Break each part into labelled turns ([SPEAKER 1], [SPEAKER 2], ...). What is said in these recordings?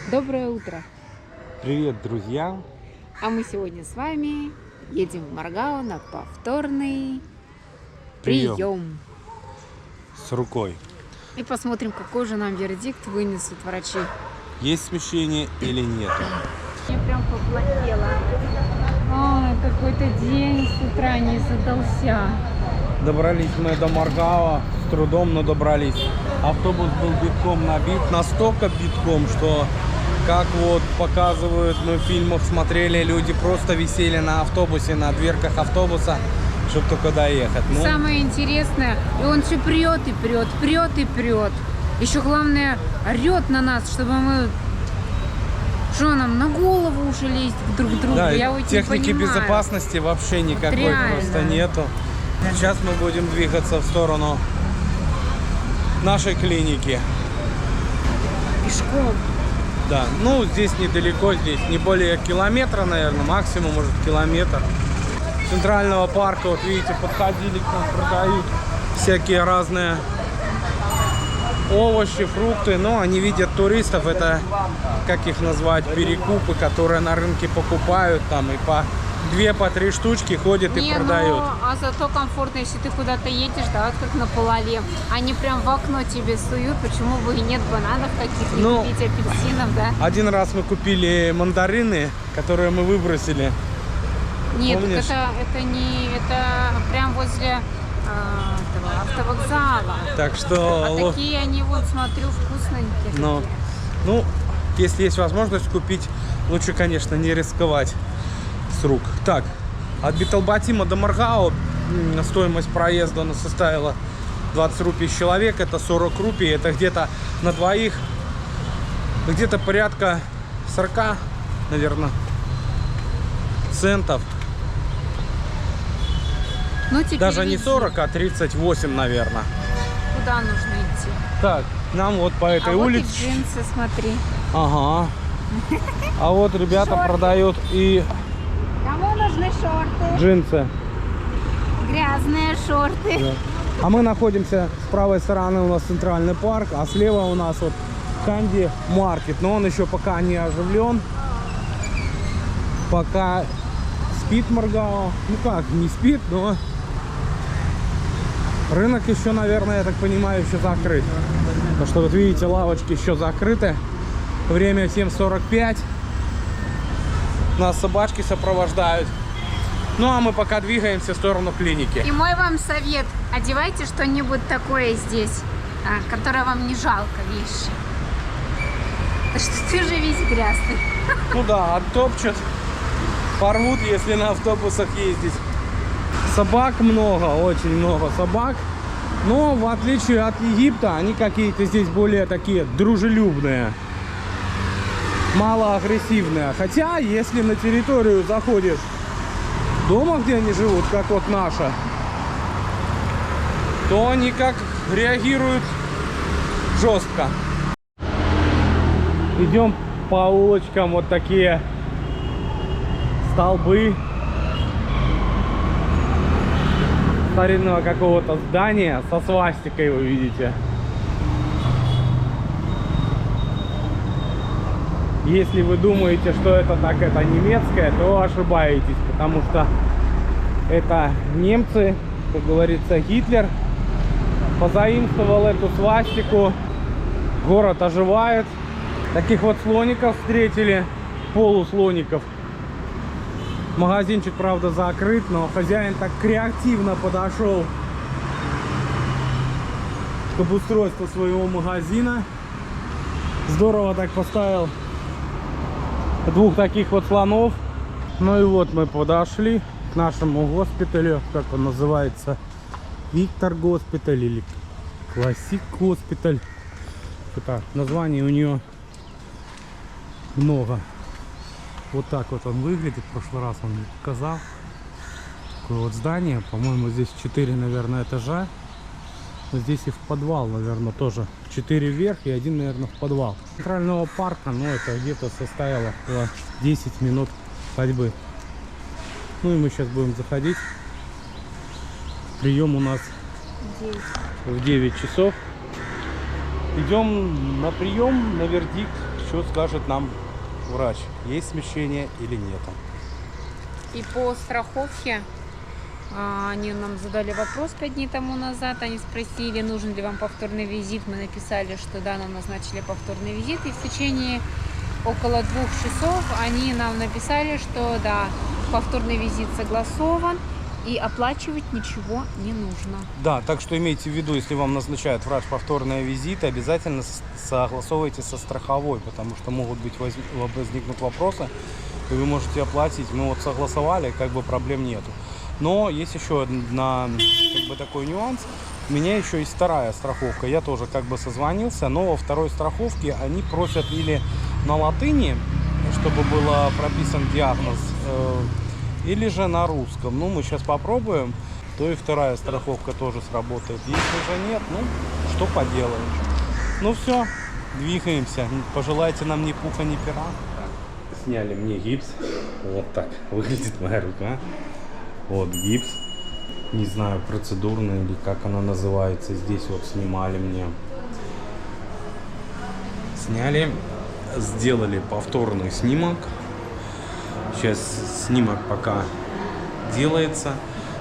[SPEAKER 1] Доброе утро!
[SPEAKER 2] Привет, друзья!
[SPEAKER 1] А мы сегодня с вами едем в Маргау на повторный
[SPEAKER 2] Прием.
[SPEAKER 1] прием.
[SPEAKER 2] С рукой.
[SPEAKER 1] И посмотрим, какой же нам вердикт вынесут врачи.
[SPEAKER 2] Есть смещение или нет?
[SPEAKER 1] Мне прям поплохело. Ой, какой-то день с утра не задался.
[SPEAKER 2] Добрались мы до Маргау, с трудом, но добрались. Автобус был битком набит, настолько битком, что, как вот показывают, мы в фильмах смотрели, люди просто висели на автобусе, на дверках автобуса, чтобы только доехать. Ну,
[SPEAKER 1] Самое интересное, и он все прет и прет, прет и прет. Еще главное, орет на нас, чтобы мы... Что нам, на голову уже лезть друг к другу?
[SPEAKER 2] да,
[SPEAKER 1] Я вот
[SPEAKER 2] техники
[SPEAKER 1] не понимаю.
[SPEAKER 2] безопасности вообще никакой
[SPEAKER 1] реально.
[SPEAKER 2] просто нету. Сейчас мы будем двигаться в сторону нашей клиники.
[SPEAKER 1] Пешком.
[SPEAKER 2] Да, ну здесь недалеко, здесь не более километра, наверное, максимум, может, километр. Центрального парка, вот видите, подходили к нам, продают всякие разные овощи, фрукты, но они видят туристов, это, как их назвать, перекупы, которые на рынке покупают там и по 2-3 штучки ходят и продают.
[SPEAKER 1] Ну, а зато комфортно, если ты куда-то едешь, да, вот как на Пололе. Они прям в окно тебе суют, почему бы и нет бананов каких-нибудь,
[SPEAKER 2] Ну,
[SPEAKER 1] купить апельсинов, да?
[SPEAKER 2] Один раз мы купили мандарины, которые мы выбросили.
[SPEAKER 1] Нет,
[SPEAKER 2] помнишь?
[SPEAKER 1] так это не, это прям возле этого автовокзала.
[SPEAKER 2] Так что...
[SPEAKER 1] А такие они, вот, смотрю, вкусненькие.
[SPEAKER 2] Но,
[SPEAKER 1] такие.
[SPEAKER 2] ну, если есть возможность купить, лучше, конечно, не рисковать с рук. Так, от Биталбатима до Маргау стоимость проезда она составила 20 рупий с человека, это 40 рупий, это где-то на двоих, где-то порядка 40, наверное, центов.
[SPEAKER 1] Ну, теперь
[SPEAKER 2] Даже не
[SPEAKER 1] иди.
[SPEAKER 2] 40, а 38, наверное.
[SPEAKER 1] Куда нужно идти?
[SPEAKER 2] Так, нам вот по этой
[SPEAKER 1] А вот и
[SPEAKER 2] улице.
[SPEAKER 1] джинсы, смотри.
[SPEAKER 2] Ага. А вот ребята
[SPEAKER 1] Шорты.
[SPEAKER 2] продают и
[SPEAKER 1] Кому нужны шорты?
[SPEAKER 2] джинсы.
[SPEAKER 1] Грязные шорты.
[SPEAKER 2] Да. А мы находимся с правой стороны, у нас центральный парк, а слева у нас вот Канди Маркет. Но он еще пока не оживлен. Пока спит Маргау. Ну как, не спит, но рынок еще, наверное, я так понимаю, еще закрыт. Потому что вот видите, лавочки еще закрыты. Время 7:45. Нас собачки сопровождают. Ну а мы пока двигаемся в сторону клиники.
[SPEAKER 1] И мой вам совет. Одевайте что-нибудь такое здесь, которое вам не жалко вещи. Потому что ты же весь грязный.
[SPEAKER 2] Ну да, оттопчут, порвут, если на автобусах ездить. Собак много, очень много собак. Но в отличие от Египта, они какие-то здесь более такие дружелюбные. Мало агрессивные. Хотя, если на территорию заходишь дома, где они живут, как вот наша, то они как реагируют жестко. Идем по улочкам, вот такие столбы старинного какого-то здания со свастикой, вы видите. Если вы думаете, что это так, это немецкое, то ошибаетесь, потому что это немцы, как говорится, Гитлер позаимствовал эту свастику. Город оживает. Таких вот слоников встретили, полуслоников. Магазинчик, правда, закрыт, но хозяин так креативно подошел к обустройству своего магазина. Здорово так поставил двух таких вот слонов. Ну и вот мы подошли к нашему госпиталю, как он называется, Виктор госпиталь или Классик госпиталь. Это название у нее много. Вот так вот он выглядит. В прошлый раз он мне показал. Такое вот здание. По-моему, здесь 4, наверное, этажа. Но здесь и в подвал, наверное, тоже. 4 вверх и 1, наверное, в подвал. Центрального парка, но это где-то составило около 10 минут ходьбы. Ну и мы сейчас будем заходить. Прием у нас 9. В 9 часов. Идем на прием, на вердикт. что скажет нам врач, есть смещение или нет.
[SPEAKER 1] И по страховке они нам задали вопрос 5 дней тому назад. Они спросили, нужен ли вам повторный визит. Мы написали, что да, нам назначили повторный визит. И в течение около 2 часов они нам написали, что да, повторный визит согласован и оплачивать ничего не нужно.
[SPEAKER 2] Да, так что имейте в виду, если вам назначает врач повторные визиты, обязательно согласовывайте со страховой, потому что могут быть возникнут вопросы, и вы можете оплатить. Мы вот согласовали, как бы проблем нету. Но есть еще как бы такой нюанс. У меня еще есть вторая страховка. Я тоже как бы созвонился, но во второй страховке они просят или на латыни, чтобы был прописан диагноз, или же на русском. Ну, мы сейчас попробуем. То и вторая страховка тоже сработает. Если же нет, ну, что поделаешь. Ну все, двигаемся. Пожелайте нам ни пуха, ни пера. Сняли мне гипс. Вот так выглядит моя рука. Вот гипс. Не знаю, процедурный или как она называется. Здесь вот снимали мне. Сняли. Сделали повторный снимок. Сейчас снимок пока делается.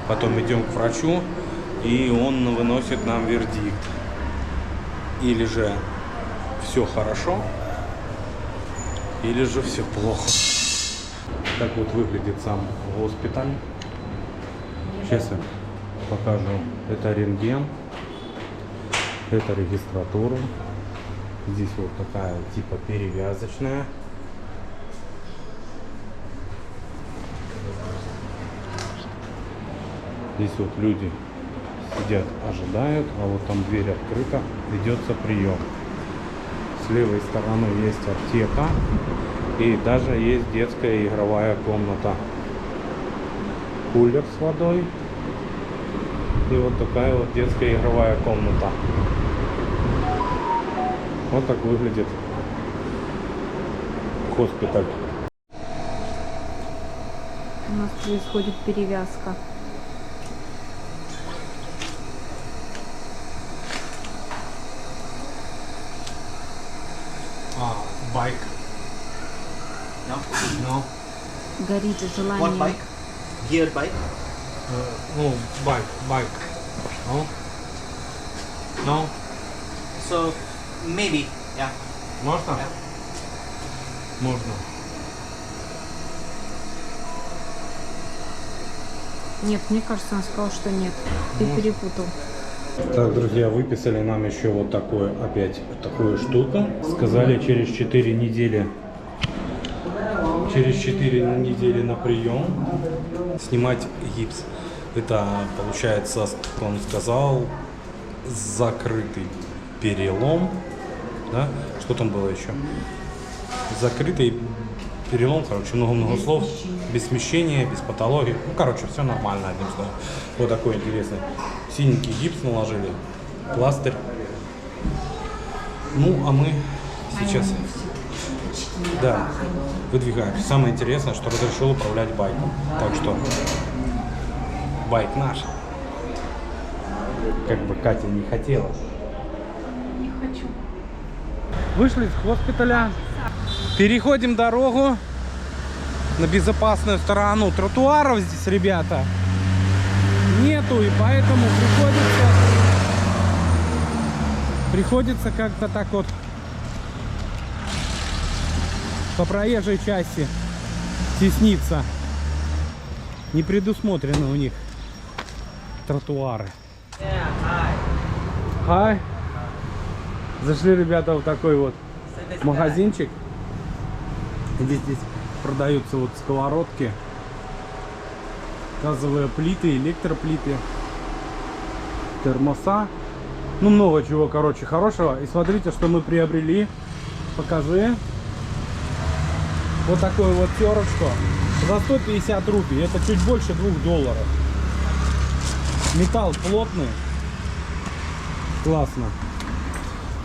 [SPEAKER 2] Потом идем к врачу, и он выносит нам вердикт. Или же все хорошо, или же все плохо. Так вот выглядит сам госпиталь. Сейчас я покажу. Это рентген, это регистратура. Здесь вот такая типа перевязочная. Здесь вот люди сидят, ожидают, а вот там дверь открыта, ведется прием. С левой стороны есть аптека и даже есть детская игровая комната. Кулер с водой и вот такая вот детская игровая комната. Вот так выглядит госпиталь.
[SPEAKER 1] У нас происходит перевязка.
[SPEAKER 2] Байк.
[SPEAKER 3] No?
[SPEAKER 2] No.
[SPEAKER 1] Горит желание.
[SPEAKER 3] What bike? Geared bike?
[SPEAKER 2] No, bike. No? No?
[SPEAKER 3] So, maybe, yeah.
[SPEAKER 2] Можно?
[SPEAKER 3] Yeah.
[SPEAKER 2] Можно.
[SPEAKER 1] Нет, мне кажется, он сказал, что нет. Ты перепутал.
[SPEAKER 2] Так, друзья, выписали нам еще вот такую, опять такую штуку. Сказали через 4 недели. Через 4 недели на прием снимать гипс. Это получается, как он сказал, закрытый перелом. Да? Что там было еще? Закрытый перелом, короче, много-много слов. Без смещения, без патологии. Ну, короче, все нормально, одним словом. Вот такой интересный. Синенький гипс наложили. Пластырь. Ну, а мы сейчас, да, выдвигаемся. Самое интересное, что разрешил управлять байком. Так что байк наш. Как бы Катя не хотела.
[SPEAKER 1] Не хочу.
[SPEAKER 2] Вышли из госпиталя. Переходим дорогу на безопасную сторону. Тротуаров здесь, ребята, нету, и поэтому приходится как-то так вот по проезжей части тесниться. Не предусмотрены у них тротуары. Хай. Зашли, ребята, в такой вот магазинчик. Здесь продаются вот сковородки, газовые плиты, электроплиты, термоса. Ну, много чего, короче, хорошего. И смотрите, что мы приобрели. Покажи. Вот такое вот терочку за 150 рупий. Это чуть больше $2. Металл плотный. Классно.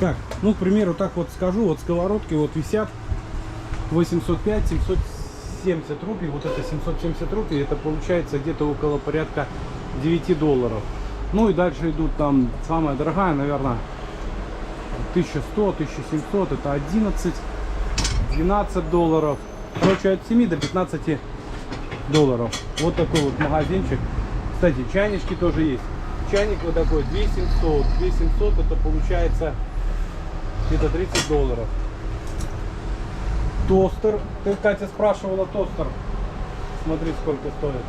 [SPEAKER 2] Так, ну, к примеру, так вот скажу. Вот сковородки вот висят 805, 770 рупий. Вот это 770 рупий. Это получается где-то около порядка $9. Ну и дальше идут там самая дорогая, наверное, 1100, 1700. Это 11 12 долларов. Короче, от 7 до 15 долларов. Вот такой вот магазинчик. Кстати, чайнички тоже есть. Чайник вот такой 2700. 2700 это получается где-то 30 долларов. Тостер. Ты, Катя, спрашивала тостер. Смотри, сколько стоит.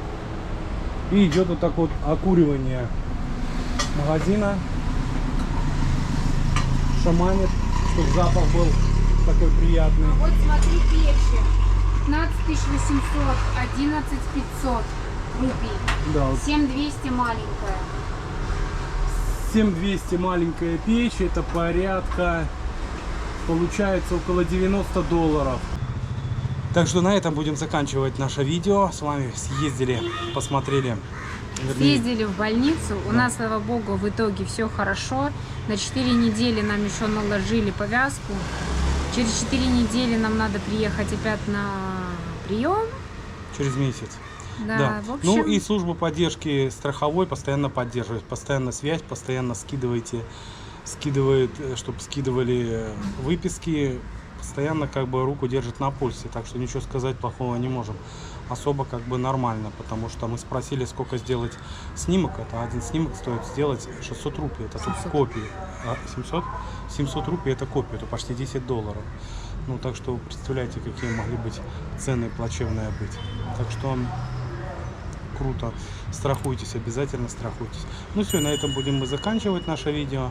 [SPEAKER 2] И идет вот так вот окуривание магазина. Шаманит, чтобы запах был такой приятный.
[SPEAKER 1] Вот смотри, печи. 15 800, 11 500 рупий.
[SPEAKER 2] Да, вот
[SPEAKER 1] 7200 маленькая.
[SPEAKER 2] 7200 маленькая печь, это порядка, получается, около 90 долларов. Так что на этом будем заканчивать наше видео. С вами съездили, посмотрели.
[SPEAKER 1] Съездили в больницу. У нас, слава богу, в итоге все хорошо. На 4 недели нам еще наложили повязку. Через 4 недели нам надо приехать опять на прием.
[SPEAKER 2] Через месяц.
[SPEAKER 1] Да, в общем,
[SPEAKER 2] Ну и служба поддержки страховой постоянно поддерживает. Постоянно связь, постоянно скидывает, чтобы скидывали выписки. Постоянно как бы руку держит на пульсе. Так что ничего сказать плохого не можем. Особо как бы нормально. Потому что мы спросили, сколько сделать снимок. Это один снимок стоит сделать 600 рупий. Это тут в копии. 700? 700 рупий это копия. Это почти 10 долларов. Ну так что представляете, какие могли быть цены плачевные быть. Так что круто. Страхуйтесь, обязательно страхуйтесь. Ну все, на этом будем мы заканчивать наше видео.